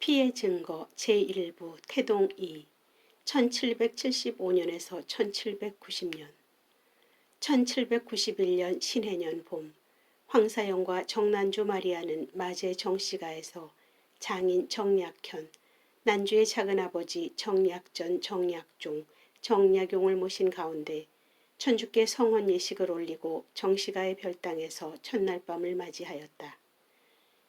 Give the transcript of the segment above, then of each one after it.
피해 증거 제1부 태동 2 1775년에서 1790년 1791년 신해년 봄 황사영과 정난주 마리아는 마제 정씨가에서 장인 정약현, 난주의 작은아버지 정약전, 정약종, 정약용을 모신 가운데 천주께 성혼 예식을 올리고 정씨가의 별당에서 첫날 밤을 맞이하였다.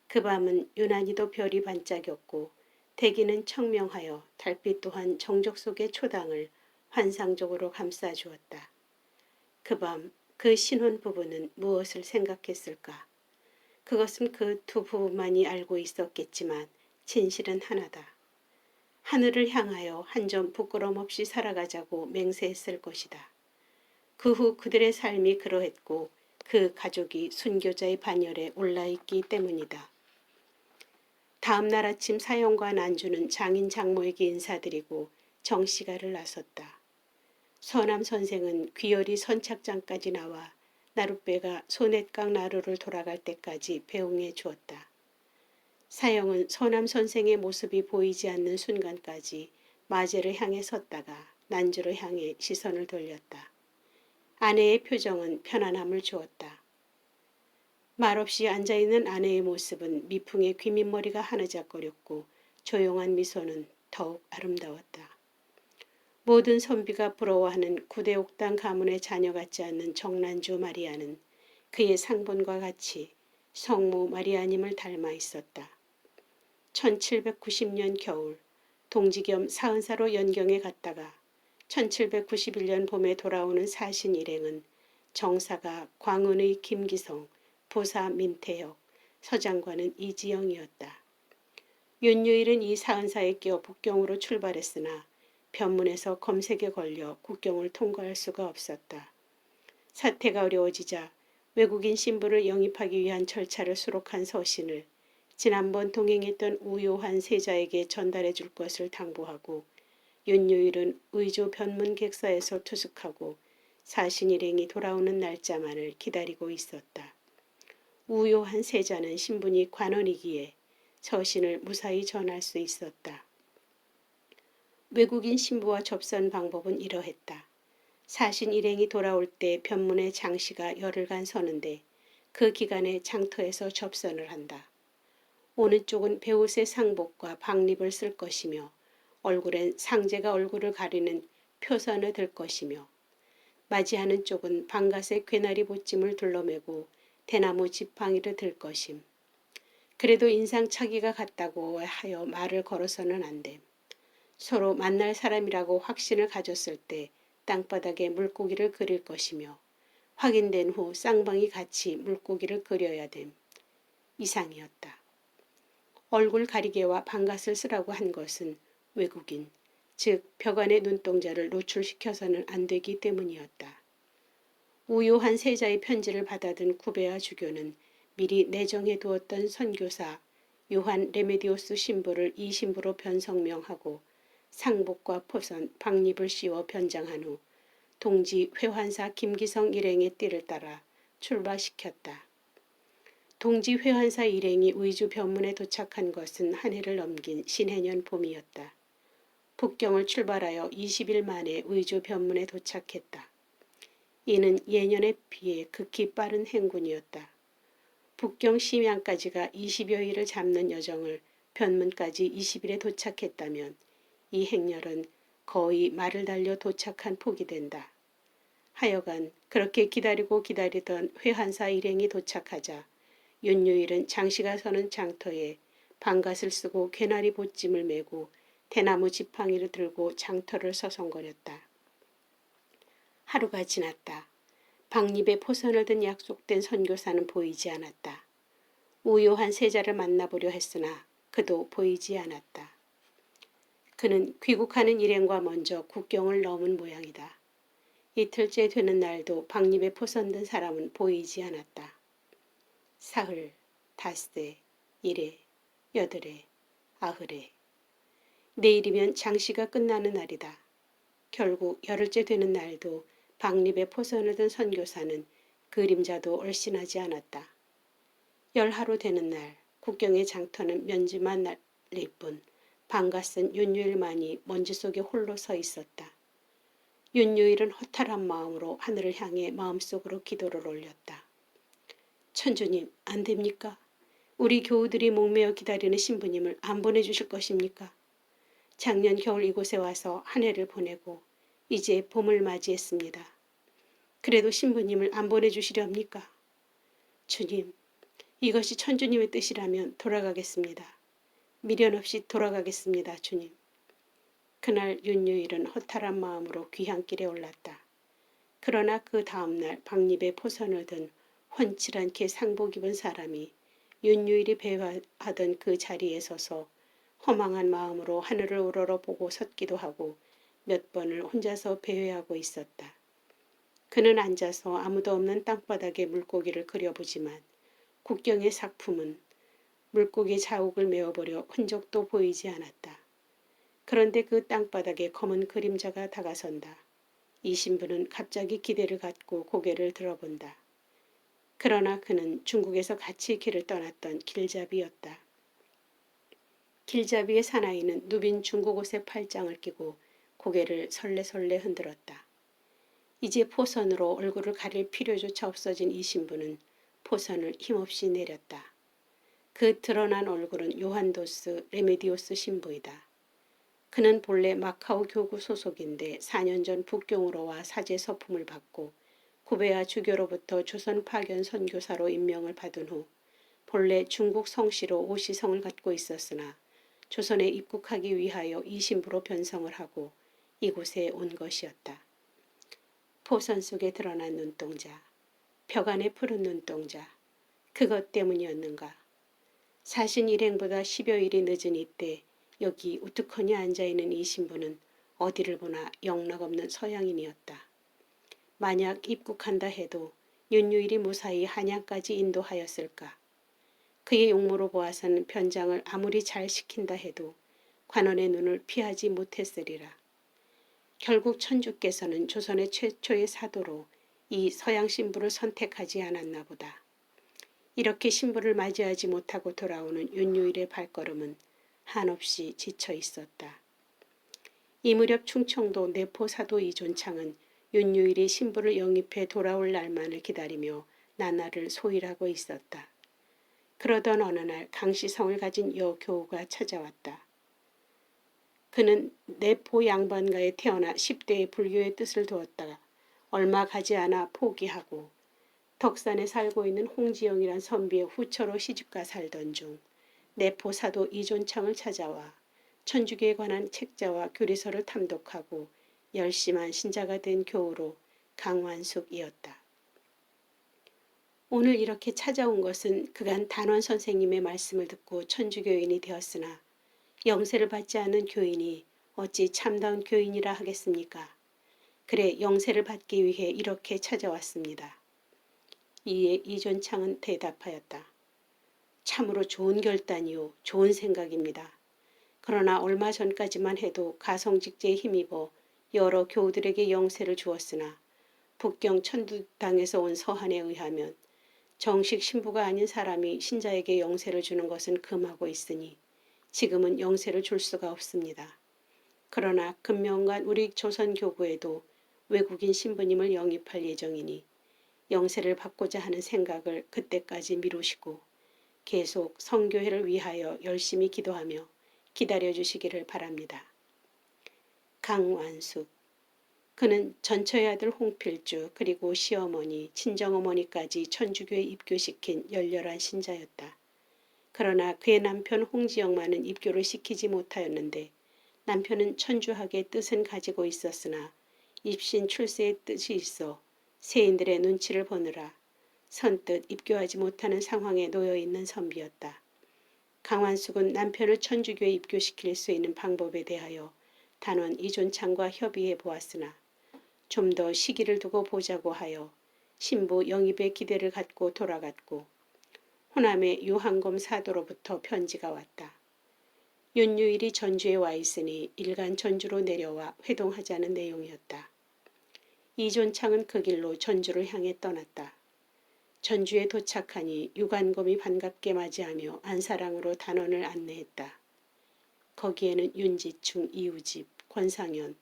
그 밤은 유난히도 별이 반짝였고 대기는 청명하여 달빛 또한 정적 속의 초당을 환상적으로 감싸주었다. 그 밤 그 신혼 부부는 무엇을 생각했을까? 그것은 그 두 부부만이 알고 있었겠지만 진실은 하나다. 하늘을 향하여 한 점 부끄럼 없이 살아가자고 맹세했을 것이다. 그 후 그들의 삶이 그러했고 그 가족이 순교자의 반열에 올라있기 때문이다. 다음 날 아침 사형과 난주는 장인 장모에게 인사드리고 정씨가를 나섰다. 서남 선생은 귀열이 선착장까지 나와 나룻배가 소냇강 나루를 돌아갈 때까지 배웅해 주었다. 사형은 서남 선생의 모습이 보이지 않는 순간까지 마제를 향해 섰다가 난주를 향해 시선을 돌렸다. 아내의 표정은 편안함을 주었다. 말없이 앉아있는 아내의 모습은 미풍의 귀밑머리가 하느적거렸고 조용한 미소는 더욱 아름다웠다. 모든 선비가 부러워하는 구대옥당 가문의 자녀 같지 않는 정난주 마리아는 그의 상본과 같이 성모 마리아님을 닮아 있었다. 1790년 겨울 동지 겸 사은사로 연경에 갔다가 1791년 봄에 돌아오는 사신 일행은 정사가 광운의 김기성, 보사 민태혁, 서장관은 이지영이었다. 윤유일은 이 사은사에 끼어 북경으로 출발했으나 변문에서 검색에 걸려 국경을 통과할 수가 없었다. 사태가 어려워지자 외국인 신부를 영입하기 위한 절차를 수록한 서신을 지난번 동행했던 우요한 세자에게 전달해 줄 것을 당부하고 윤유일은 의조 변문객사에서 투숙하고 사신 일행이 돌아오는 날짜만을 기다리고 있었다. 우요한 세자는 신분이 관원이기에 서신을 무사히 전할 수 있었다. 외국인 신부와 접선 방법은 이러했다. 사신 일행이 돌아올 때 변문에 장씨가 열흘간 서는데 그 기간에 장터에서 접선을 한다. 오는 쪽은 배옷의 상복과 박립을 쓸 것이며 얼굴엔 상제가 얼굴을 가리는 표선을 들 것이며 맞이하는 쪽은 방갓의 괴나리 보찜을 둘러매고 대나무 지팡이를 들 것임. 그래도 인상차기가 같다고 하여 말을 걸어서는 안 됨. 서로 만날 사람이라고 확신을 가졌을 때 땅바닥에 물고기를 그릴 것이며 확인된 후 쌍방이 같이 물고기를 그려야 됨. 이상이었다. 얼굴 가리개와 방갓을 쓰라고 한 것은 외국인, 즉 벽안의 눈동자를 노출시켜서는 안 되기 때문이었다. 우요한 세자의 편지를 받아든 구베아 주교는 미리 내정해 두었던 선교사 요한 레메디오스 신부를 이 신부로 변성명하고 상복과 포선, 박립을 씌워 변장한 후 동지 회환사 김기성 일행의 띠를 따라 출발시켰다. 동지 회환사 일행이 의주 변문에 도착한 것은 한 해를 넘긴 신해년 봄이었다. 북경을 출발하여 20일 만에 의주 변문에 도착했다. 이는 예년에 비해 극히 빠른 행군이었다. 북경 심양까지가 20여일을 잡는 여정을 변문까지 20일에 도착했다면 이 행렬은 거의 말을 달려 도착한 폭이 된다. 하여간 그렇게 기다리던 회한사 일행이 도착하자 윤유일은 장씨가 서는 장터에 방갓을 쓰고 괴나리 보찜을 메고 대나무 지팡이를 들고 장터를 서성거렸다. 하루가 지났다. 박립에 포선을 든 약속된 선교사는 보이지 않았다. 우요한 세자를 만나보려 했으나 그도 보이지 않았다. 그는 귀국하는 일행과 먼저 국경을 넘은 모양이다. 이틀째 되는 날도 박립에 포선된 사람은 보이지 않았다. 사흘, 닷새, 일해, 여덟해, 아흘해. 내일이면 장씨가 끝나는 날이다. 결국 열흘째 되는 날도 박립에 포선을 든 선교사는 그림자도 얼씬하지 않았다. 열하루 되는 날 국경의 장터는 면지만 달릴 뿐 반가쓴 윤유일만이 먼지 속에 홀로 서 있었다. 윤유일은 허탈한 마음으로 하늘을 향해 마음속으로 기도를 올렸다. 천주님, 안 됩니까? 우리 교우들이 목매어 기다리는 신부님을 안 보내주실 것입니까? 작년 겨울 이곳에 와서 한 해를 보내고 이제 봄을 맞이했습니다. 그래도 신부님을 안 보내주시렵니까? 주님, 이것이 천주님의 뜻이라면 돌아가겠습니다. 미련 없이 돌아가겠습니다, 주님. 그날 윤유일은 허탈한 마음으로 귀향길에 올랐다. 그러나 그 다음날 박립에 포선을 든 훤칠 않게 상복 입은 사람이 윤유일이 배회하던 그 자리에 서서 허망한 마음으로 하늘을 우러러 보고 섰기도 하고 몇 번을 혼자서 배회하고 있었다. 그는 앉아서 아무도 없는 땅바닥에 물고기를 그려보지만 국경의 작품은 물고기 자욱을 메워버려 흔적도 보이지 않았다. 그런데 그 땅바닥에 검은 그림자가 다가선다. 이 신부는 갑자기 기대를 갖고 고개를 들어본다. 그러나 그는 중국에서 같이 길을 떠났던 길잡이였다. 길잡이의 사나이는 누빈 중국 옷에 팔짱을 끼고 고개를 설레설레 흔들었다. 이제 포선으로 얼굴을 가릴 필요조차 없어진 이 신부는 포선을 힘없이 내렸다. 그 드러난 얼굴은 요한도스 레메디오스 신부이다. 그는 본래 마카오 교구 소속인데 4년 전 북경으로 와 사제 서품을 받고 구베아 주교로부터 조선 파견 선교사로 임명을 받은 후 본래 중국 성씨로 오시성을 갖고 있었으나 조선에 입국하기 위하여 이 신부로 변성을 하고 이곳에 온 것이었다. 포선 속에 드러난 눈동자, 벽 안에 푸른 눈동자, 그것 때문이었는가. 사신 일행보다 10여일이 늦은 이때 여기 우두커니 앉아있는 이 신부는 어디를 보나 영락없는 서양인이었다. 만약 입국한다 해도 윤유일이 무사히 한양까지 인도하였을까. 그의 용모로 보아서는 변장을 아무리 잘 시킨다 해도 관원의 눈을 피하지 못했으리라. 결국 천주께서는 조선의 최초의 사도로 이 서양 신부를 선택하지 않았나 보다. 이렇게 신부를 맞이하지 못하고 돌아오는 윤유일의 발걸음은 한없이 지쳐 있었다. 이 무렵 충청도 내포 사도 이존창은 윤유일이 신부를 영입해 돌아올 날만을 기다리며 나날을 소일하고 있었다. 그러던 어느 날 강시성을 가진 여교우가 찾아왔다. 그는 내포 양반가에 태어나 10대의 불교의 뜻을 두었다가 얼마 가지 않아 포기하고 덕산에 살고 있는 홍지영이란 선비의 후처로 시집가 살던 중 내포 사도 이존창을 찾아와 천주교에 관한 책자와 교리서를 탐독하고 열심한 신자가 된 교우로 강완숙이었다. 오늘 이렇게 찾아온 것은 그간 단원 선생님의 말씀을 듣고 천주교인이 되었으나 영세를 받지 않은 교인이 어찌 참다운 교인이라 하겠습니까? 그래 영세를 받기 위해 이렇게 찾아왔습니다. 이에 이존창은 대답하였다. 참으로 좋은 결단이요. 좋은 생각입니다. 그러나 얼마 전까지만 해도 가성직제에 힘입어 여러 교우들에게 영세를 주었으나 북경 천두당에서 온 서한에 의하면 정식 신부가 아닌 사람이 신자에게 영세를 주는 것은 금하고 있으니 지금은 영세를 줄 수가 없습니다. 그러나 금명간 우리 조선교구에도 외국인 신부님을 영입할 예정이니 영세를 받고자 하는 생각을 그때까지 미루시고 계속 성교회를 위하여 열심히 기도하며 기다려주시기를 바랍니다. 강완숙. 그는 전처의 아들 홍필주 그리고 시어머니, 친정어머니까지 천주교에 입교시킨 열렬한 신자였다. 그러나 그의 남편 홍지영만은 입교를 시키지 못하였는데 남편은 천주학의 뜻은 가지고 있었으나 입신 출세의 뜻이 있어 세인들의 눈치를 보느라 선뜻 입교하지 못하는 상황에 놓여 있는 선비였다. 강완숙은 남편을 천주교에 입교시킬 수 있는 방법에 대하여 단원 이존창과 협의해 보았으나 좀 더 시기를 두고 보자고 하여 신부 영입의 기대를 갖고 돌아갔고 호남의 유한검 사도로부터 편지가 왔다. 윤유일이 전주에 와 있으니 일간 전주로 내려와 회동하자는 내용이었다. 이존창은 그 길로 전주를 향해 떠났다. 전주에 도착하니 유관검이 반갑게 맞이하며 안사랑으로 단원을 안내했다. 거기에는 윤지충, 이우집, 권상현,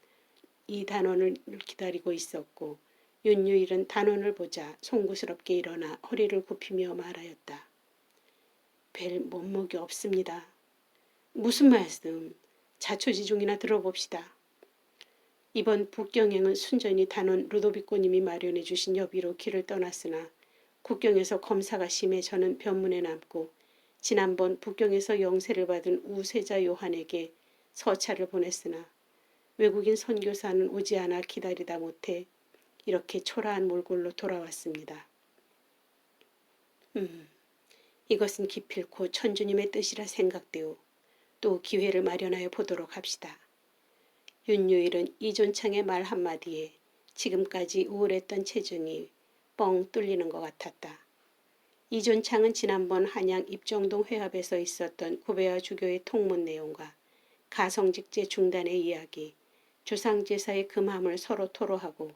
이 단원을 기다리고 있었고 윤유일은 단원을 보자 송구스럽게 일어나 허리를 굽히며 말하였다. 뵐 면목이 없습니다. 무슨 말씀? 자초지종이나 들어봅시다. 이번 북경행은 순전히 단원 루도비코님이 마련해 주신 여비로 길을 떠났으나 국경에서 검사가 심해 저는 변문에 남고 지난번 북경에서 영세를 받은 우세자 요한에게 서찰을 보냈으나 외국인 선교사는 오지 않아 기다리다 못해 이렇게 초라한 몰골로 돌아왔습니다. 이것은 기필코 천주님의 뜻이라 생각되오. 또 기회를 마련하여 보도록 합시다. 윤유일은 이존창의 말 한마디에 지금까지 우울했던 체중이 뻥 뚫리는 것 같았다. 이존창은 지난번 한양 입정동 회합에서 있었던 구배와 주교의 통문 내용과 가성직제 중단의 이야기, 주상제사의 금함을 서로 토로하고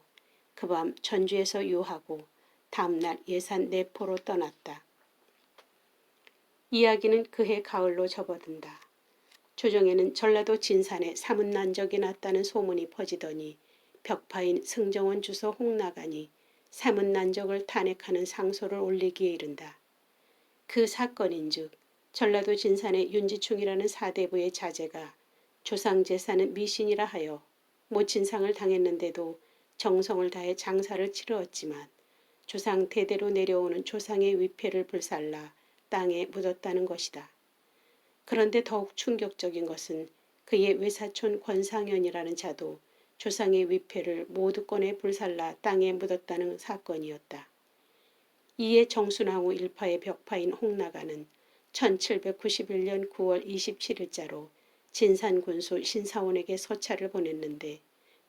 그 밤 전주에서 유하고 다음날 예산 내포로 떠났다. 이야기는 그해 가을로 접어든다. 조정에는 전라도 진산에 사문난적이 났다는 소문이 퍼지더니 벽파인 승정원 주소 홍나간이 사문난적을 탄핵하는 상소를 올리기에 이른다. 그 사건인즉 전라도 진산의 윤지충이라는 사대부의 자제가 조상제사는 미신이라 하여 모친상을 당했는데도 정성을 다해 장사를 치르었지만 조상 대대로 내려오는 조상의 위패를 불살라 땅에 묻었다는 것이다. 그런데 더욱 충격적인 것은 그의 외사촌 권상현이라는 자도 조상의 위패를 모두 꺼내 불살라 땅에 묻었다는 사건이었다. 이에 정순왕후 일파의 벽파인 홍나가는 1791년 9월 27일자로 진산군수 신사원에게 서찰을 보냈는데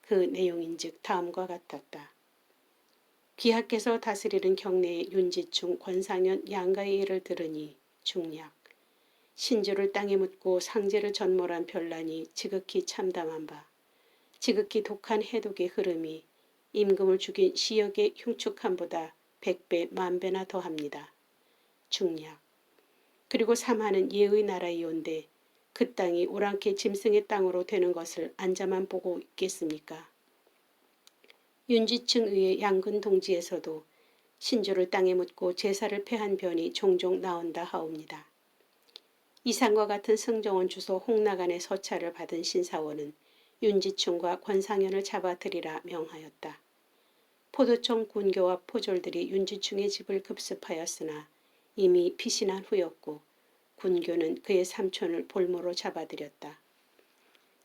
그 내용인즉 다음과 같았다. 귀하께서 다스리는 경내의 윤지충, 권상현 양가의 일을 들으니 중략. 신주를 땅에 묻고 상제를 전몰한 별난이 지극히 참담한 바, 지극히 독한 해독의 흐름이 임금을 죽인 시역의 흉측함보다 100배 만배나 더합니다. 중략. 그리고 삼하는 예의 나라이온데 그 땅이 오랑캐 짐승의 땅으로 되는 것을 앉아만 보고 있겠습니까? 윤지층 의의 양근 동지에서도 신주를 땅에 묻고 제사를 패한 변이 종종 나온다 하옵니다. 이상과 같은 승정원 주소 홍나간의 서찰을 받은 신사원은 윤지충과 권상현을 잡아들이라 명하였다. 포도청 군교와 포졸들이 윤지충의 집을 급습하였으나 이미 피신한 후였고 군교는 그의 삼촌을 볼모로 잡아들였다.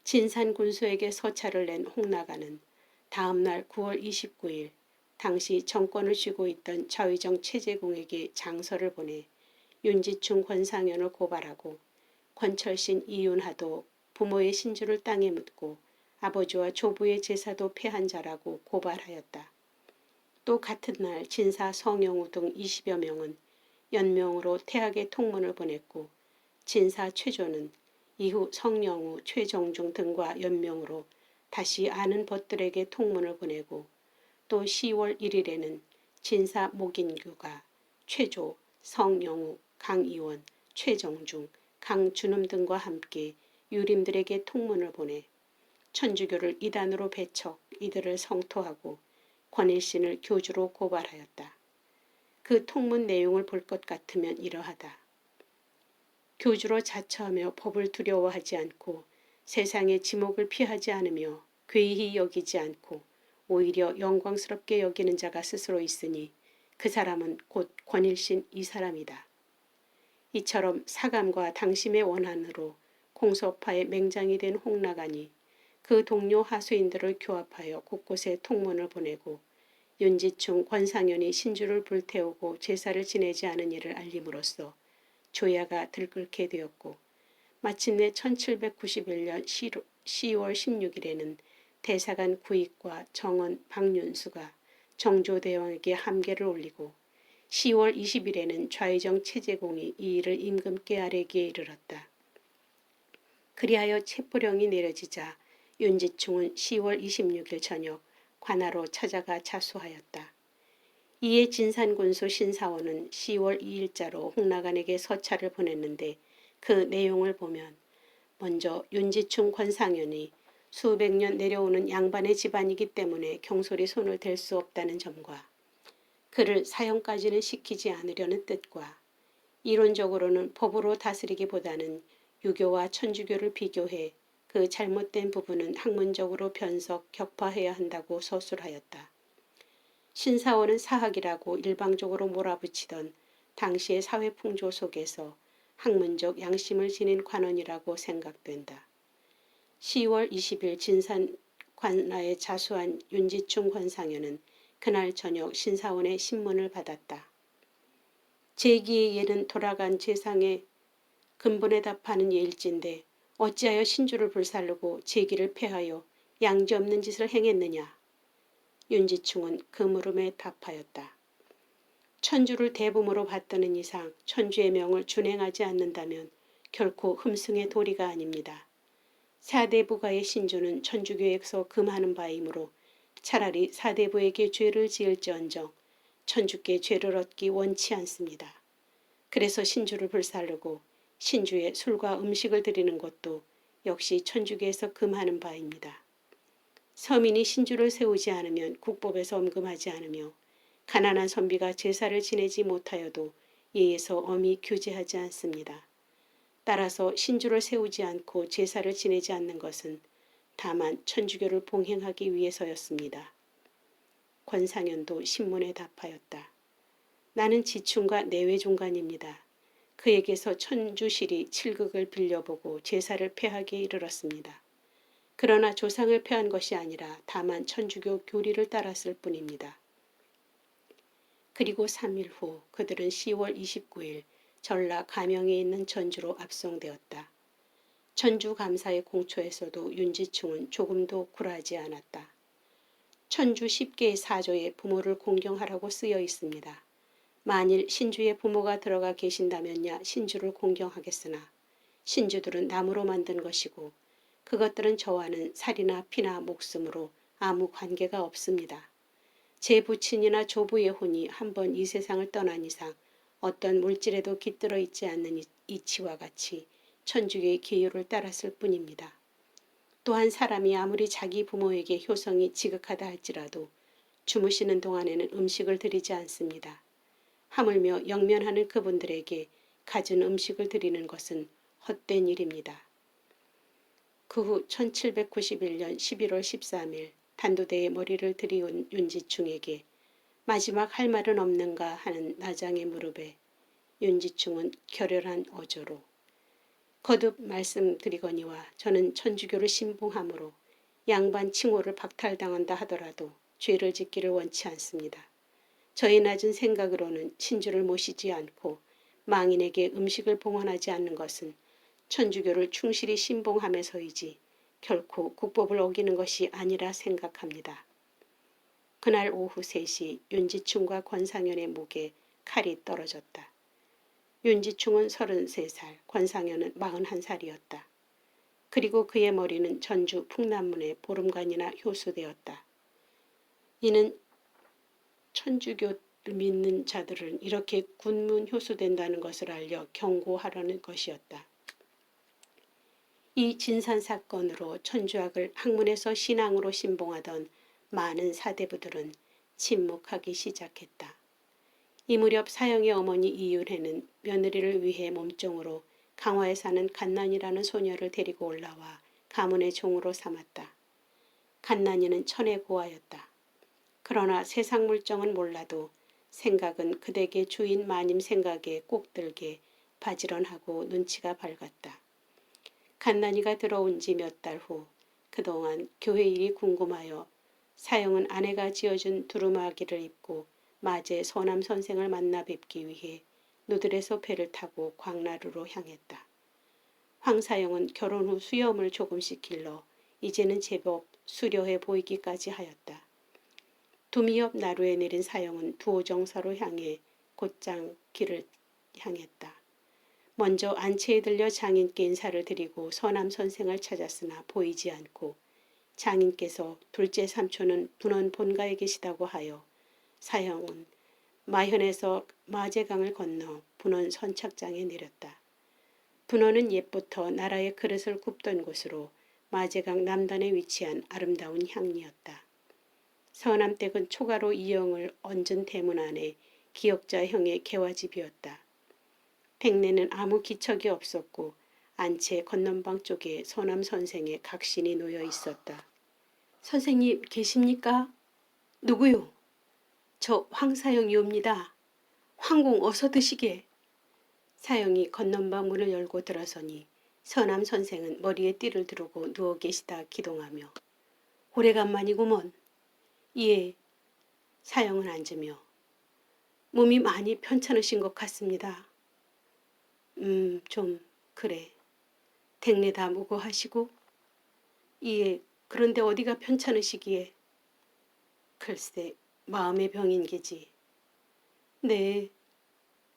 진산 군수에게 서찰을 낸 홍나간은 다음날 9월 29일 당시 정권을 쥐고 있던 좌의정 최재공에게 장서를 보내 윤지충 권상현을 고발하고 권철신 이윤하도 부모의 신주를 땅에 묻고 아버지와 조부의 제사도 패한 자라고 고발하였다. 또 같은 날 진사 성영우 등 20여 명은 연명으로 태학의 통문을 보냈고 진사 최조는 이후 성영우, 최정중 등과 연명으로 다시 아는 벗들에게 통문을 보내고 또 10월 1일에는 진사 목인규가 최조, 성영우, 강이원, 최정중, 강준음 등과 함께 유림들에게 통문을 보내 천주교를 이단으로 배척 이들을 성토하고 권일신을 교주로 고발하였다. 그 통문 내용을 볼 것 같으면 이러하다. 교주로 자처하며 법을 두려워하지 않고 세상의 지목을 피하지 않으며 괴히 여기지 않고 오히려 영광스럽게 여기는 자가 스스로 있으니 그 사람은 곧 권일신 이 사람이다. 이처럼 사감과 당심의 원한으로 공소파의 맹장이 된 홍나간이 그 동료 하수인들을 교합하여 곳곳에 통문을 보내고 윤지충, 권상현이 신주를 불태우고 제사를 지내지 않은 일을 알림으로써 조야가 들끓게 되었고 마침내 1791년 10월 16일에는 대사관 구익과 정원 박윤수가 정조대왕에게 함계를 올리고 10월 20일에는 좌의정 최재공이 이 일을 임금께 아뢰기에 이르렀다. 그리하여 체포령이 내려지자 윤지충은 10월 26일 저녁 관하로 찾아가 자수하였다. 이에 진산군수 신사원은 10월 2일자로 홍나간에게 서찰을 보냈는데 그 내용을 보면 먼저 윤지충 권상현이 수백 년 내려오는 양반의 집안이기 때문에 경솔히 손을 댈 수 없다는 점과 그를 사형까지는 시키지 않으려는 뜻과 이론적으로는 법으로 다스리기보다는 유교와 천주교를 비교해 그 잘못된 부분은 학문적으로 변석, 격파해야 한다고 서술하였다. 신사원은 사학이라고 일방적으로 몰아붙이던 당시의 사회풍조 속에서 학문적 양심을 지닌 관원이라고 생각된다. 10월 20일 진산 관라에 자수한 윤지충 권상현은 그날 저녁 신사원의 신문을 받았다. 제기의 예는 돌아간 재상의 근본에 답하는 예일진데 어찌하여 신주를 불살르고 제기를 폐하여 양지없는 짓을 행했느냐. 윤지충은 그 물음에 답하였다. 천주를 대부모로 받드는 이상 천주의 명을 준행하지 않는다면 결코 흠승의 도리가 아닙니다. 사대부가의 신주는 천주교에서 금하는 바이므로 차라리 사대부에게 죄를 지을지언정 천주께 죄를 얻기 원치 않습니다. 그래서 신주를 불살르고 신주에 술과 음식을 드리는 것도 역시 천주교에서 금하는 바입니다. 서민이 신주를 세우지 않으면 국법에서 엄금하지 않으며 가난한 선비가 제사를 지내지 못하여도 예에서 엄히 규제하지 않습니다. 따라서 신주를 세우지 않고 제사를 지내지 않는 것은 다만 천주교를 봉행하기 위해서였습니다. 권상현도 신문에 답하였다. 나는 지충과 내외종관입니다. 그에게서 천주실이 칠극을 빌려보고 제사를 폐하기에 이르렀습니다. 그러나 조상을 폐한 것이 아니라 다만 천주교 교리를 따랐을 뿐입니다. 그리고 3일 후 그들은 10월 29일 전라 가명에 있는 전주로 압송되었다. 천주 감사의 공초에서도 윤지충은 조금도 굴하지 않았다. 천주 10개의 사조에 부모를 공경하라고 쓰여 있습니다. 만일 신주의 부모가 들어가 계신다면야 신주를 공경하겠으나 신주들은 나무로 만든 것이고 그것들은 저와는 살이나 피나 목숨으로 아무 관계가 없습니다. 제 부친이나 조부의 혼이 한번 이 세상을 떠난 이상 어떤 물질에도 깃들어 있지 않는 이치와 같이 천주교의 계율을 따랐을 뿐입니다. 또한 사람이 아무리 자기 부모에게 효성이 지극하다 할지라도 주무시는 동안에는 음식을 드리지 않습니다. 하물며 영면하는 그분들에게 갖은 음식을 드리는 것은 헛된 일입니다. 그 후 1791년 11월 13일 단도대에 머리를 들이운 윤지충에게 마지막 할 말은 없는가 하는 나장의 무릎에 윤지충은 결혈한 어조로 거듭 말씀드리거니와 저는 천주교를 신봉함으로 양반 칭호를 박탈당한다 하더라도 죄를 짓기를 원치 않습니다. 저의 낮은 생각으로는 신주를 모시지 않고 망인에게 음식을 봉헌하지 않는 것은 천주교를 충실히 신봉함에서이지 결코 국법을 어기는 것이 아니라 생각합니다. 그날 오후 3시 윤지충과 권상현의 목에 칼이 떨어졌다. 윤지충은 33살, 권상현은 41살이었다. 그리고 그의 머리는 전주 풍남문에 보름간이나 효수되었다. 이는 천주교를 믿는 자들은 이렇게 군문 효수된다는 것을 알려 경고하려는 것이었다. 이 진산 사건으로 천주학을 학문에서 신앙으로 신봉하던 많은 사대부들은 침묵하기 시작했다. 이 무렵 사형의 어머니 이율혜는 며느리를 위해 몸종으로 강화에 사는 갓난이라는 소녀를 데리고 올라와 가문의 종으로 삼았다. 갓난이는 천의 고아였다. 그러나 세상 물정은 몰라도 생각은 그대게 주인 마님 생각에 꼭 들게 바지런하고 눈치가 밝았다. 갓난이가 들어온 지 몇 달 후 그동안 교회 일이 궁금하여 사형은 아내가 지어준 두루마기를 입고 마제 서남 선생을 만나 뵙기 위해 누들에서 배를 타고 광나루로 향했다. 황사형은 결혼 후 수염을 조금씩 길러 이제는 제법 수려해 보이기까지 하였다. 두미 옆 나루에 내린 사형은 두오정사로 향해 곧장 길을 향했다. 먼저 안채에 들려 장인께 인사를 드리고 서남 선생을 찾았으나 보이지 않고 장인께서 둘째 삼촌은 분원 본가에 계시다고 하여 사형은 마현에서 마제강을 건너 분원 선착장에 내렸다. 분원은 옛부터 나라의 그릇을 굽던 곳으로 마제강 남단에 위치한 아름다운 향리였다. 서남댁은 초가로 이영을 얹은 대문 안에 기역자형의 개화집이었다. 백내는 아무 기척이 없었고 안채 건넌방 쪽에 서남 선생의 각신이 놓여 있었다. 선생님 계십니까? 누구요? 저 황사영이옵니다. 황공 어서 드시게. 사영이 건넌방 문을 열고 들어서니 서남 선생은 머리에 띠를 두르고 누워 계시다 기동하며 오래간만이구먼. 예. 사영은 앉으며 몸이 많이 편찮으신 것 같습니다. 좀 그래. 댁내 다 무고하시고? 예. 그런데 어디가 편찮으시기에? 글쎄 마음의 병인 게지. 네.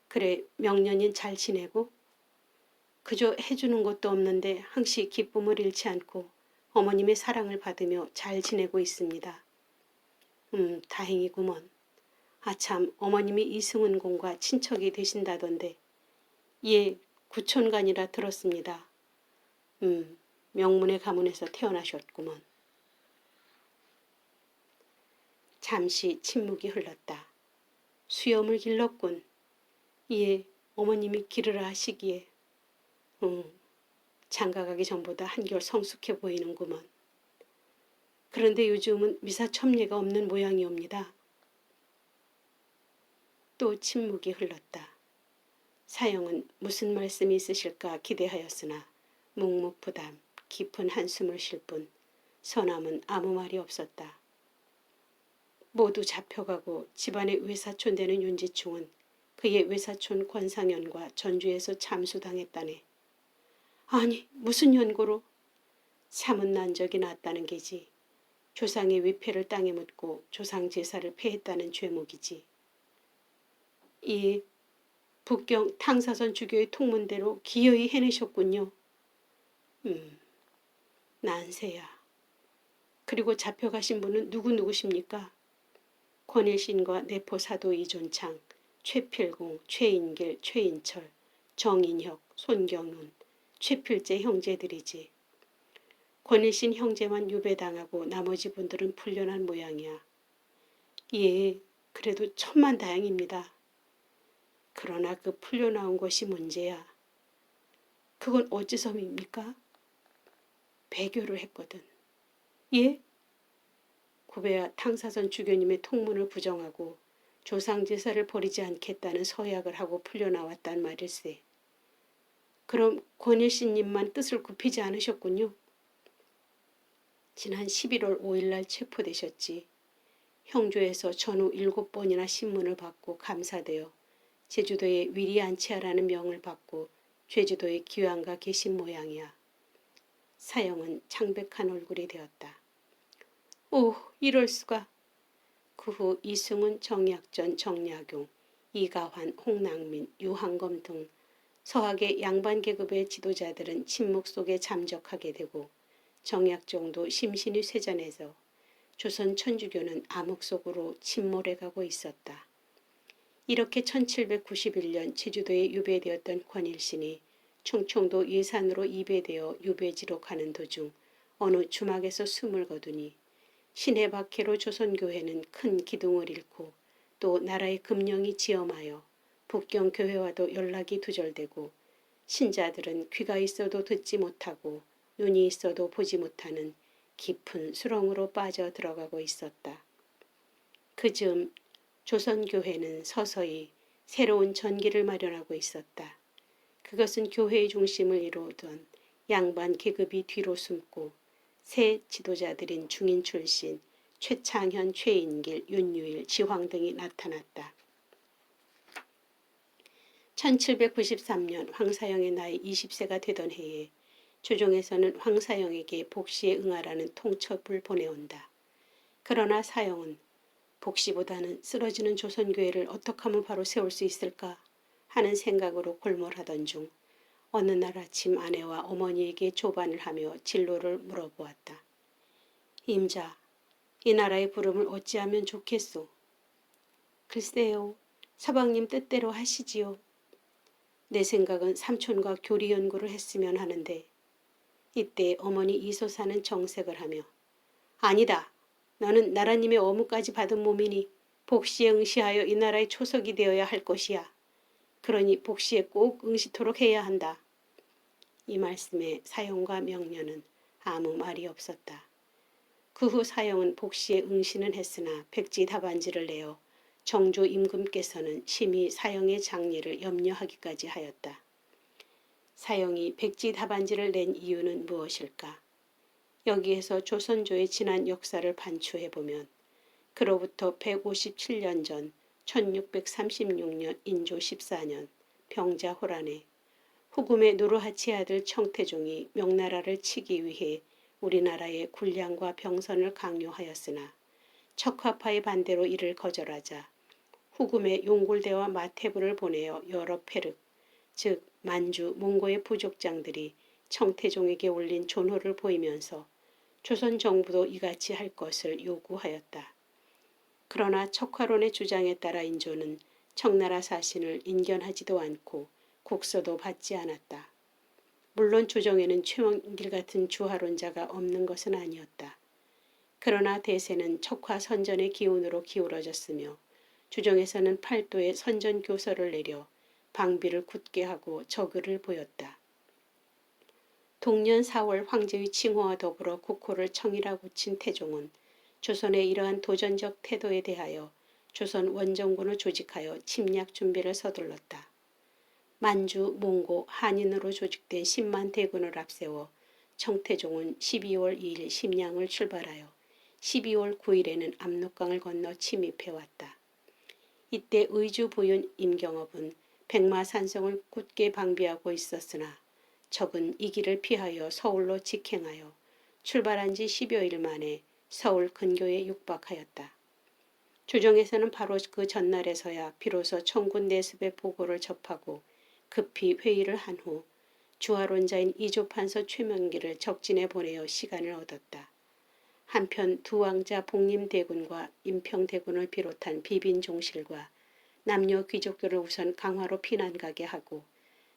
그래 명년인 잘 지내고? 그저 해주는 것도 없는데 항시 기쁨을 잃지 않고 어머님의 사랑을 받으며 잘 지내고 있습니다. 다행이구먼. 아참 어머님이 이승훈 공과 친척이 되신다던데. 예, 구촌간이라 들었습니다. 명문의 가문에서 태어나셨구먼. 잠시 침묵이 흘렀다. 수염을 길렀군. 예, 어머님이 기르라 하시기에. 장가가기 전보다 한결 성숙해 보이는구먼. 그런데 요즘은 미사첨례가 없는 모양이옵니다. 또 침묵이 흘렀다. 사영은 무슨 말씀이 있으실까 기대하였으나 묵묵부담 깊은 한숨을 쉴 뿐 서남은 아무 말이 없었다. 모두 잡혀가고 집안의 외사촌 되는 윤지충은 그의 외사촌 권상현과 전주에서 참수당했다네. 아니 무슨 연고로? 삼은 난적이 났다는 게지. 조상의 위패를 땅에 묻고 조상 제사를 폐했다는 죄목이지. 이 북경 탕사선 주교의 통문대로 기어이 해내셨군요. 난세야. 그리고 잡혀가신 분은 누구십니까? 권일신과 내포 사도 이존창, 최필공, 최인길, 최인철, 정인혁, 손경훈, 최필재 형제들이지. 권일신 형제만 유배당하고 나머지 분들은 풀려난 모양이야. 예, 그래도 천만다행입니다. 그러나 그 풀려나온 것이 문제야. 그건 어째서입니까? 배교를 했거든. 예? 구배와 탕사선 주교님의 통문을 부정하고 조상제사를 버리지 않겠다는 서약을 하고 풀려나왔단 말일세. 그럼 권일신님만 뜻을 굽히지 않으셨군요. 지난 11월 5일날 체포되셨지. 형조에서 전후 7번이나 신문을 받고 감사되어 제주도에 위리안치하라는 명을 받고 제주도에 귀환가 계신 모양이야. 사영은 창백한 얼굴이 되었다. 오, 이럴 수가. 그 후 이승훈, 정약전, 정약용, 이가환, 홍낙민, 유한검 등 서학의 양반 계급의 지도자들은 침묵 속에 잠적하게 되고 정약종도 심신이 쇠잔해서 조선 천주교는 암흑 속으로 침몰해가고 있었다. 이렇게 1791년 제주도에 유배되었던 권일신이 충청도 예산으로 이배되어 유배지로 가는 도중 어느 주막에서 숨을 거두니 신의 박해로 조선교회는 큰 기둥을 잃고 또 나라의 금령이 지엄하여 북경교회와도 연락이 두절되고 신자들은 귀가 있어도 듣지 못하고 눈이 있어도 보지 못하는 깊은 수렁으로 빠져 들어가고 있었다. 그즈음 조선교회는 서서히 새로운 전기를 마련하고 있었다. 그것은 교회의 중심을 이루던 양반 계급이 뒤로 숨고 새 지도자들인 중인 출신 최창현, 최인길, 윤유일, 지황 등이 나타났다. 1793년 황사영의 나이 20세가 되던 해에 조정에서는 황사영에게 복시에 응하라는 통첩을 보내온다. 그러나 사영은 복시보다는 쓰러지는 조선교회를 어떻게 하면 바로 세울 수 있을까 하는 생각으로 골몰하던 중 어느 날 아침 아내와 어머니에게 조반을 하며 진로를 물어보았다. 임자, 이 나라의 부름을 어찌하면 좋겠소? 글쎄요, 서방님 뜻대로 하시지요. 내 생각은 삼촌과 교리 연구를 했으면 하는데 이때 어머니 이소사는 정색을 하며 아니다. 너는 나라님의 어무까지 받은 몸이니 복시에 응시하여 이 나라의 초석이 되어야 할 것이야. 그러니 복시에 꼭 응시토록 해야 한다. 이 말씀에 사형과 명녀는 아무 말이 없었다. 그 후 사형은 복시에 응시는 했으나 백지 답안지를 내어 정조 임금께서는 심히 사형의 장례를 염려하기까지 하였다. 사형이 백지 답안지를 낸 이유는 무엇일까? 여기에서 조선조의 지난 역사를 반추해보면 그로부터 157년 전 1636년 인조 14년 병자호란에 후금의 누르하치 아들 청태종이 명나라를 치기 위해 우리나라의 군량과 병선을 강요하였으나 척화파의 반대로 이를 거절하자 후금의 용골대와 마태부를 보내어 여러 패륵, 즉 만주, 몽고의 부족장들이 청태종에게 올린 존호를 보이면서 조선 정부도 이같이 할 것을 요구하였다. 그러나 척화론의 주장에 따라 인조는 청나라 사신을 인견하지도 않고 국서도 받지 않았다. 물론 주정에는 최명길 같은 주화론자가 없는 것은 아니었다. 그러나 대세는 척화 선전의 기운으로 기울어졌으며 주정에서는 팔도에 선전 교서를 내려 방비를 굳게 하고 저그를 보였다. 동년 4월 황제의 칭호와 더불어 국호를 청이라 고친 태종은 조선의 이러한 도전적 태도에 대하여 조선 원정군을 조직하여 침략 준비를 서둘렀다. 만주, 몽고, 한인으로 조직된 10만 대군을 앞세워 청태종은 12월 2일 심양을 출발하여 12월 9일에는 압록강을 건너 침입해왔다. 이때 의주 부윤 임경업은 백마산성을 굳게 방비하고 있었으나 적은 이 길을 피하여 서울로 직행하여 출발한 지 10여일 만에 서울 근교에 육박하였다. 주정에서는 바로 그 전날에서야 비로소 청군 내습의 보고를 접하고 급히 회의를 한 후 주화론자인 이조판서 최명기를 적진에 보내어 시간을 얻었다. 한편 두 왕자 복림대군과 임평대군을 비롯한 비빈종실과 남녀 귀족들을 우선 강화로 피난가게 하고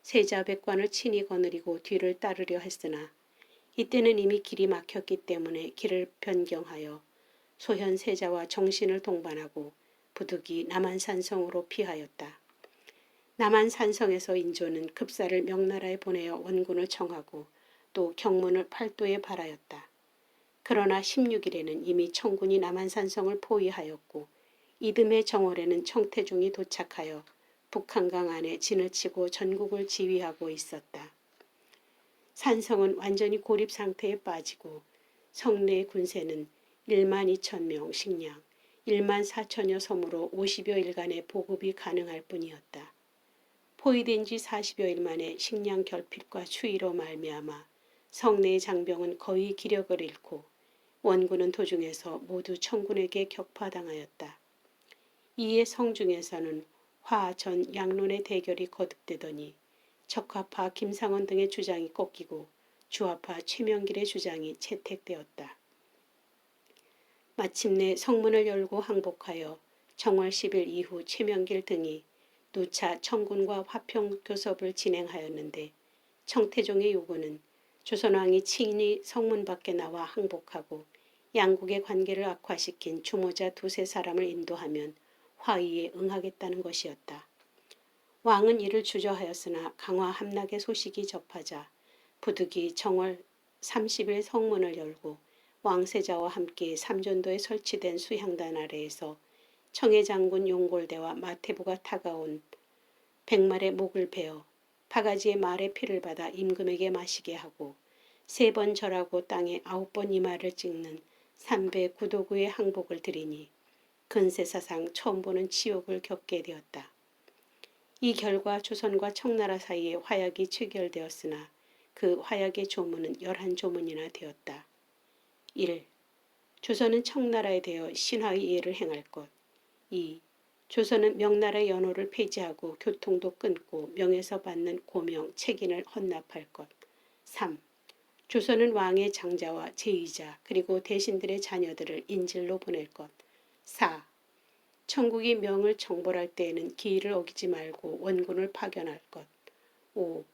세자백관을 친히 거느리고 뒤를 따르려 했으나 이때는 이미 길이 막혔기 때문에 길을 변경하여 소현 세자와 정신을 동반하고 부득이 남한산성으로 피하였다. 남한산성에서 인조는 급사를 명나라에 보내어 원군을 청하고 또 경문을 팔도에 발하였다. 그러나 16일에는 이미 청군이 남한산성을 포위하였고 이듬해 정월에는 청태종이 도착하여 북한강 안에 진을 치고 전국을 지휘하고 있었다. 산성은 완전히 고립 상태에 빠지고 성내 군세는 1만 2천 명 식량, 1만 4천여 섬으로 50여일간의 보급이 가능할 뿐이었다. 포위된 지 40여일 만에 식량 결핍과 추위로 말미암아 성내의 장병은 거의 기력을 잃고 원군은 도중에서 모두 청군에게 격파당하였다. 이에 성중에서는 화, 전, 양론의 대결이 거듭되더니 척화파 김상원 등의 주장이 꺾이고 주화파 최명길의 주장이 채택되었다. 마침내 성문을 열고 항복하여 정월 10일 이후 최명길 등이 누차 청군과 화평교섭을 진행하였는데 청태종의 요구는 조선왕이 친히 성문 밖에 나와 항복하고 양국의 관계를 악화시킨 주모자 두세 사람을 인도하면 화의에 응하겠다는 것이었다. 왕은 이를 주저하였으나 강화 함락의 소식이 접하자 부득이 정월 30일 성문을 열고 왕세자와 함께 삼전도에 설치된 수향단 아래에서 청해장군 용골대와 마태부가 타가온 100마리의 목을 베어 바가지의 말의 피를 받아 임금에게 마시게 하고 3번 절하고 땅에 9번 이마를 찍는 309도구의 항복을 드리니 근세사상 처음 보는 치욕을 겪게 되었다. 이 결과 조선과 청나라 사이에 화약이 체결되었으나 그 화약의 조문은 11조문이나 되었다. 1. 조선은 청나라에 대하여 신화의 이해를 행할 것. 2. 조선은 명나라의 연호를 폐지하고 교통도 끊고 명에서 받는 고명, 책인을 헌납할 것. 3. 조선은 왕의 장자와 제의자 그리고 대신들의 자녀들을 인질로 보낼 것. 4. 청국이 명을 정벌할 때에는 기일을 어기지 말고 원군을 파견할 것. 5.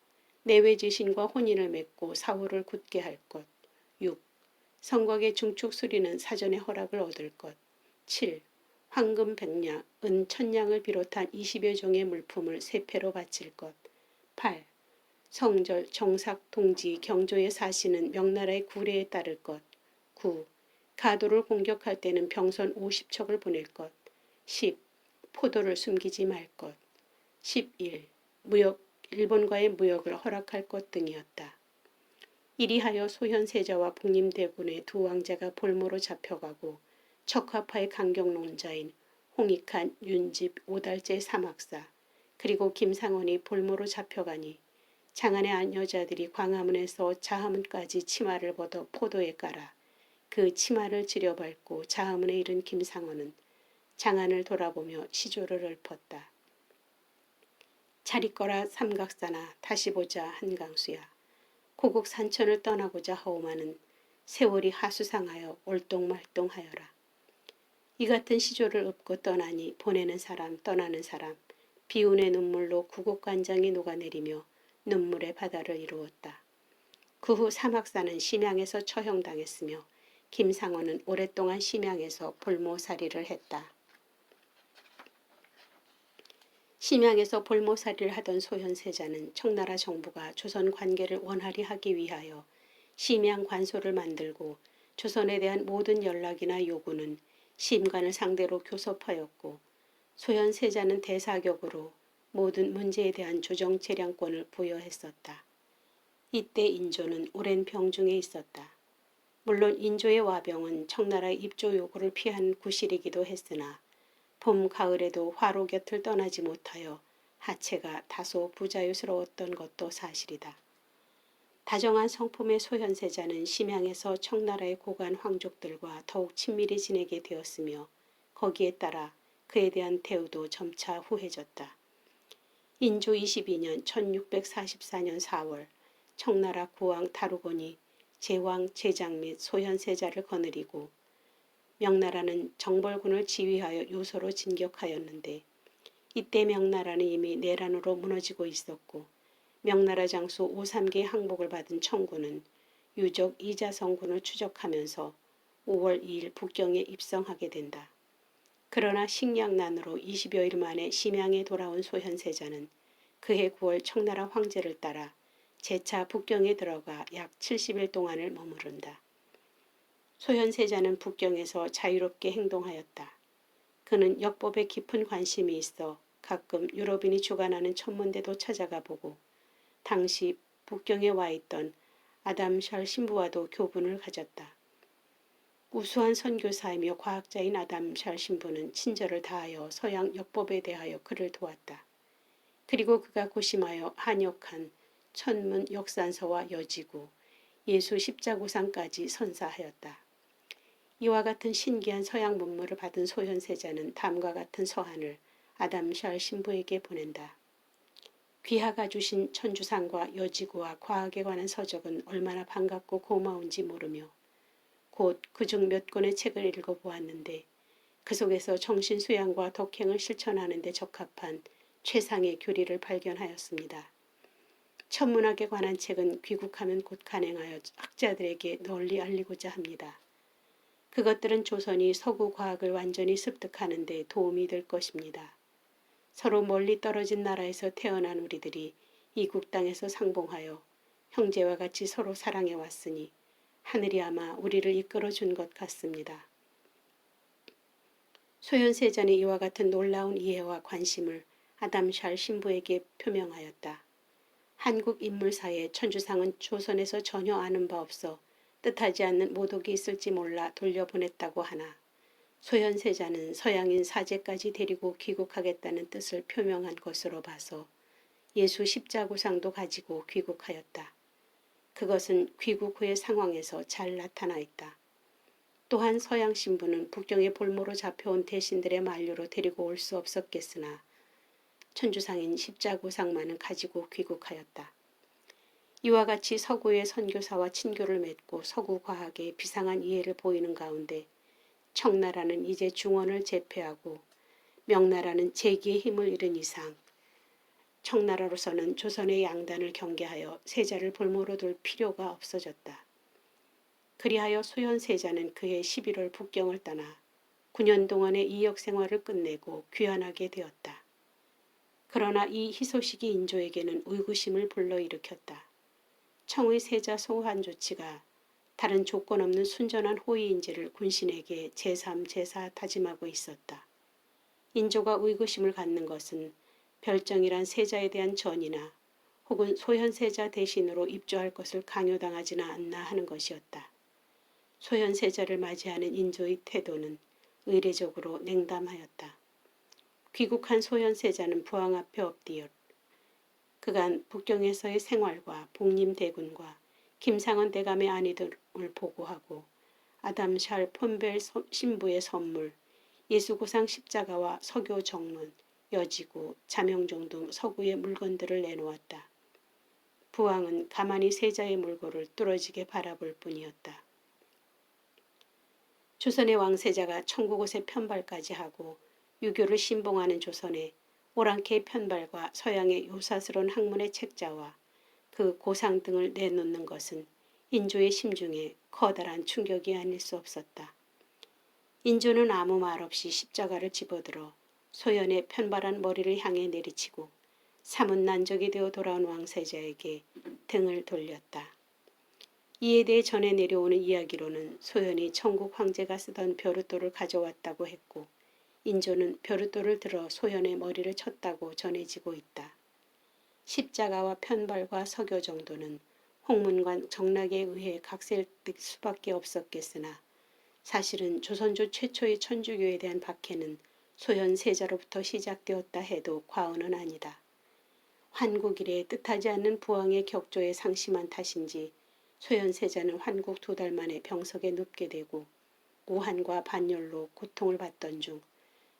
내외지신과 혼인을 맺고 사후를 굳게 할 것. 6. 성곽의 중축 수리는 사전에 허락을 얻을 것. 7. 황금 100냥, 은 1000냥을 비롯한 20여 종의 물품을 세패로 바칠 것. 8. 성절, 정삭, 동지, 경조에 사시는 명나라의 구례에 따를 것. 9. 가도를 공격할 때는 병선 50척을 보낼 것. 10. 포도를 숨기지 말 것. 11. 일본과의 무역을 허락할 것 등이었다. 이리하여 소현세자와 북림대군의 두 왕자가 볼모로 잡혀가고 척화파의 강경론자인 홍익한, 윤집, 오달제 사막사 그리고 김상원이 볼모로 잡혀가니 장안의 안 여자들이 광화문에서 자하문까지 치마를 벗어 포도에 깔아 그 치마를 지려밟고 자하문에 이른 김상원은 장안을 돌아보며 시조를 읊었다. 잘 있거라 삼각사나 다시 보자 한강수야. 고국 산천을 떠나고자 하오마는 세월이 하수상하여 올똥말똥하여라. 이 같은 시조를 읊고 떠나니 보내는 사람 떠나는 사람 비운의 눈물로 구곡간장이 녹아내리며 눈물의 바다를 이루었다. 그 후 사막사는 심양에서 처형당했으며 김상원은 오랫동안 심양에서 볼모살이를 했다. 심양에서 볼모살이를 하던 소현세자는 청나라 정부가 조선 관계를 원활히 하기 위하여 심양 관소를 만들고 조선에 대한 모든 연락이나 요구는 심관을 상대로 교섭하였고 소현세자는 대사격으로 모든 문제에 대한 조정 재량권을 부여했었다. 이때 인조는 오랜 병중에 있었다. 물론 인조의 와병은 청나라의 입조 요구를 피한 구실이기도 했으나 봄, 가을에도 화로 곁을 떠나지 못하여 하체가 다소 부자유스러웠던 것도 사실이다. 다정한 성품의 소현세자는 심양에서 청나라의 고관 황족들과 더욱 친밀히 지내게 되었으며 거기에 따라 그에 대한 대우도 점차 후해졌다. 인조 22년 1644년 4월 청나라 국왕 다루곤이 제왕 제장 및 소현세자를 거느리고 명나라는 정벌군을 지휘하여 요소로 진격하였는데 이때 명나라는 이미 내란으로 무너지고 있었고 명나라 장수 오삼계의 항복을 받은 청군은 유적 이자성군을 추적하면서 5월 2일 북경에 입성하게 된다. 그러나 식량난으로 20여일 만에 심양에 돌아온 소현세자는 그해 9월 청나라 황제를 따라 재차 북경에 들어가 약 70일 동안을 머무른다. 소현세자는 북경에서 자유롭게 행동하였다. 그는 역법에 깊은 관심이 있어 가끔 유럽인이 주관하는 천문대도 찾아가 보고 당시 북경에 와 있던 아담샬 신부와도 교분을 가졌다. 우수한 선교사이며 과학자인 아담샬 신부는 친절을 다하여 서양 역법에 대하여 그를 도왔다. 그리고 그가 고심하여 한역한 천문 역산서와 여지구, 예수 십자구상까지 선사하였다. 이와 같은 신기한 서양 문물을 받은 소현세자는 다음과 같은 서한을 아담샬 신부에게 보낸다. 귀하가 주신 천주상과 여지구와 과학에 관한 서적은 얼마나 반갑고 고마운지 모르며 곧 그중 몇 권의 책을 읽어보았는데 그 속에서 정신수양과 덕행을 실천하는 데 적합한 최상의 교리를 발견하였습니다. 천문학에 관한 책은 귀국하면 곧 간행하여 학자들에게 널리 알리고자 합니다. 그것들은 조선이 서구 과학을 완전히 습득하는 데 도움이 될 것입니다. 서로 멀리 떨어진 나라에서 태어난 우리들이 이국 땅에서 상봉하여 형제와 같이 서로 사랑해 왔으니 하늘이 아마 우리를 이끌어 준 것 같습니다. 소현세자는 이와 같은 놀라운 이해와 관심을 아담샬 신부에게 표명하였다. 한국 인물사에 천주상은 조선에서 전혀 아는 바 없어 뜻하지 않는 모독이 있을지 몰라 돌려보냈다고 하나 소현세자는 서양인 사제까지 데리고 귀국하겠다는 뜻을 표명한 것으로 봐서 예수 십자구상도 가지고 귀국하였다. 그것은 귀국 후의 상황에서 잘 나타나 있다. 또한 서양 신부는 북경의 볼모로 잡혀온 대신들의 만류로 데리고 올 수 없었겠으나 천주상인 십자구상만은 가지고 귀국하였다. 이와 같이 서구의 선교사와 친교를 맺고 서구 과학에 비상한 이해를 보이는 가운데 청나라는 이제 중원을 제패하고 명나라는 재기의 힘을 잃은 이상 청나라로서는 조선의 양단을 경계하여 세자를 볼모로 둘 필요가 없어졌다. 그리하여 소현세자는 그해 11월 북경을 떠나 9년 동안의 이역 생활을 끝내고 귀환하게 되었다. 그러나 이 희소식이 인조에게는 의구심을 불러일으켰다. 청의 세자 소환 조치가 다른 조건 없는 순전한 호의인지를 군신에게 제3, 제4 다짐하고 있었다. 인조가 의구심을 갖는 것은 별정이란 세자에 대한 전이나 혹은 소현세자 대신으로 입조할 것을 강요당하지는 않나 하는 것이었다. 소현세자를 맞이하는 인조의 태도는 의례적으로 냉담하였다. 귀국한 소현세자는 부왕 앞에 엎드려 그간 북경에서의 생활과 복림대군과 김상원 대감의 아내들을 보고하고 아담샬 폰벨 신부의 선물, 예수고상 십자가와 서교 정문, 여지구, 자명종 등 서구의 물건들을 내놓았다. 부왕은 가만히 세자의 물고를 뚫어지게 바라볼 뿐이었다. 조선의 왕세자가 청구곳에 편발까지 하고 유교를 신봉하는 조선에 오랑캐의 편발과 서양의 요사스러운 학문의 책자와 그 고상 등을 내놓는 것은 인조의 심중에 커다란 충격이 아닐 수 없었다. 인조는 아무 말 없이 십자가를 집어들어 소연의 편발한 머리를 향해 내리치고 사뭇 난적이 되어 돌아온 왕세자에게 등을 돌렸다. 이에 대해 전해 내려오는 이야기로는 소연이 청국 황제가 쓰던 벼룻돌을 가져왔다고 했고 인조는 벼룻돌을 들어 소연의 머리를 쳤다고 전해지고 있다. 십자가와 편발과 서교 정도는 홍문관 정락에 의해 각색될 수밖에 없었겠으나 사실은 조선조 최초의 천주교에 대한 박해는 소현 세자로부터 시작되었다 해도 과언은 아니다. 환국 이래 뜻하지 않는 부왕의 격조에 상심한 탓인지 소현 세자는 환국 2달 만에 병석에 눕게 되고 오한과 반열로 고통을 받던 중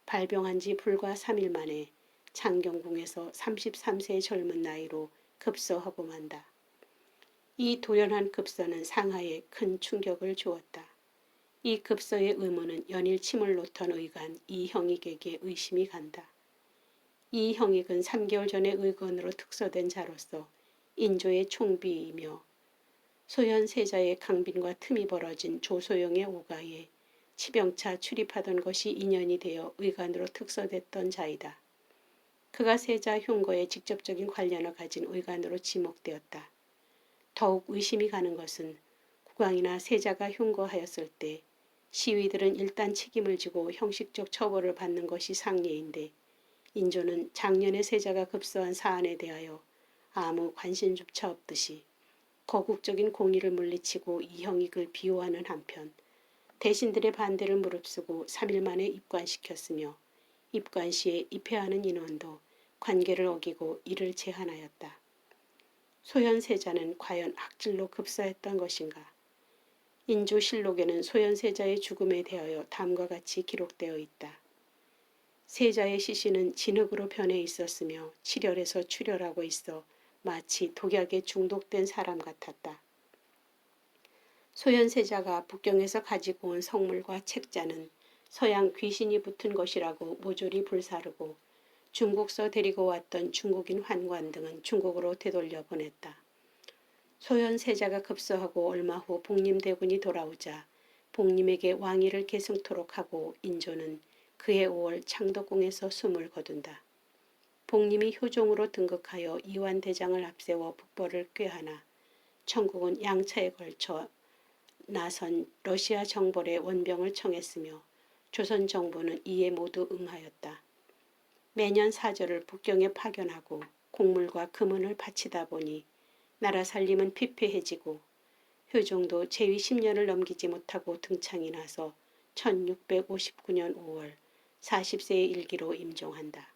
발병한 지 불과 3일 만에 창경궁에서 33세의 젊은 나이로 급서하고 만다. 이 돌연한 급서는 상하에 큰 충격을 주었다. 이 급서의 의문은 연일 침을 놓던 의관 이형익에게 의심이 간다. 이형익은 3개월 전에 의관으로 특서된 자로서 인조의 총비이며 소현 세자의 강빈과 틈이 벌어진 조소영의 오가에 치병차 출입하던 것이 인연이 되어 의관으로 특서됐던 자이다. 그가 세자 흉거에 직접적인 관련을 가진 의관으로 지목되었다. 더욱 의심이 가는 것은 국왕이나 세자가 흉거하였을 때 시위들은 일단 책임을 지고 형식적 처벌을 받는 것이 상례인데 인조는 작년에 세자가 급서한 사안에 대하여 아무 관심조차 없듯이 거국적인 공의를 물리치고 이형익을 비호하는 한편 대신들의 반대를 무릅쓰고 3일 만에 입관시켰으며 입관 시에 입회하는 인원도 관계를 어기고 이를 제한하였다. 소현세자는 과연 학질로 급서했던 것인가? 인조실록에는 소현세자의 죽음에 대하여 다음과 같이 기록되어 있다. 세자의 시신은 진흙으로 변해 있었으며 칠혈에서 출혈하고 있어 마치 독약에 중독된 사람 같았다. 소현세자가 북경에서 가지고 온 성물과 책자는 서양 귀신이 붙은 것이라고 모조리 불사르고 중국서 데리고 왔던 중국인 환관 등은 중국으로 되돌려 보냈다. 소현세자가 급서하고 얼마 후 복림대군이 돌아오자 복림에게 왕위를 계승토록 하고 인조는 그해 5월 창덕궁에서 숨을 거둔다. 복림이 효종으로 등극하여 이완대장을 앞세워 북벌을 꾀하나 청국은 양차에 걸쳐 나선 러시아 정벌의 원병을 청했으며 조선 정부는 이에 모두 응하였다. 매년 사절을 북경에 파견하고 곡물과 금은을 바치다 보니 나라 살림은 피폐해지고 효종도 재위 10년을 넘기지 못하고 등창이 나서 1659년 5월 40세의 일기로 임종한다.